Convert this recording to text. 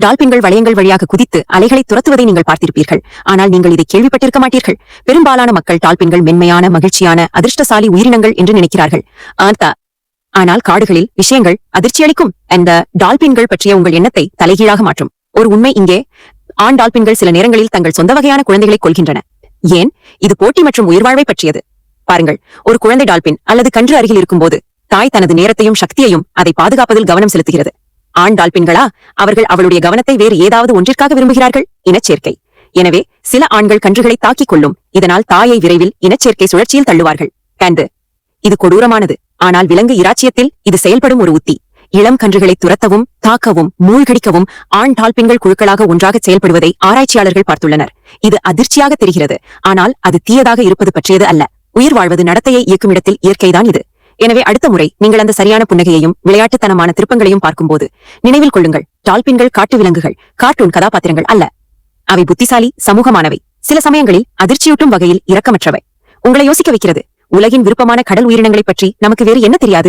டால்பின்கள் வளையங்கள் வழியாக குதித்து அலைகளை துரத்துவதை நீங்கள் பார்த்திருப்பீர்கள். ஆனால் நீங்கள் இதை கேள்விப்பட்டிருக்க மாட்டீர்கள். பெரும்பாலான மக்கள் டால்பின்கள் மென்மையான, மகிழ்ச்சியான, அதிர்ஷ்டசாலி உயிரினங்கள் என்று நினைக்கிறார்கள். ஆனால் காடுகளில் விஷயங்கள் அதிர்ச்சியளிக்கும். அந்த டால்பின்கள் பற்றிய உங்கள் எண்ணத்தை தலைகீழாக மாற்றும் ஒரு உண்மை இங்கே. ஆண் டால்பின்கள் சில நேரங்களில் தங்கள் சொந்த வகையான குழந்தைகளை கொல்கின்றன. ஏன்? இது போட்டி மற்றும் உயிர்வாழ்வை பற்றியது. பாருங்கள், ஒரு குழந்தை டால்பின் அல்லது கன்று அருகில் இருக்கும்போது தாய் தனது நேரத்தையும் சக்தியையும் அதை பாதுகாப்பதில் கவனம் செலுத்துகிறது. ஆண் டால்பின்களா? அவர்கள் அவளுடைய கவனத்தை வேறு ஏதாவது ஒன்றிற்காக விரும்புகிறார்கள். இனச்சேர்க்கை. எனவே சில ஆண்கள் கன்றுகளை தாக்கிக் கொள்ளும். இதனால் தாயை விரைவில் இனச்சேர்க்கை சுழற்சியில் தள்ளுவார்கள். கண்டு. இது கொடூரமானது. ஆனால் விலங்கு இராச்சியத்தில் இது செயல்படும் ஒரு உத்தி. இளம் கன்றுகளை துரத்தவும், தாக்கவும், மூழ்கடிக்கவும் ஆண் டால்பின்கள் குழுக்களாக ஒன்றாக செயல்படுவதை ஆராய்ச்சியாளர்கள் பார்த்துள்ளனர். இது அதிர்ச்சியாக தெரிகிறது, ஆனால் அது தீயதாக இருப்பது பற்றியது அல்ல. உயிர் வாழ்வது நடத்தையை இயக்கும் இடத்தில் இயற்கைதான் இது. எனவே அடுத்த முறை நீங்கள் அந்த சரியான புன்னகையையும் விளையாட்டுத்தனமான திருப்பங்களையும் பார்க்கும்போது நினைவில் கொள்ளுங்கள், டால்பின்கள் காட்டு விலங்குகள், கார்ட்டூன் கதாபாத்திரங்கள் அல்ல. அவை புத்திசாலி, சமூகமானவை, சில சமயங்களில் அதிர்ச்சியூட்டும் வகையில் இரக்கமற்றவை. உங்களை யோசிக்க வைக்கிறது. உலகின் விருப்பமான கடல் உயிரினங்களைப் பற்றி நமக்கு வேறு என்ன தெரியாது?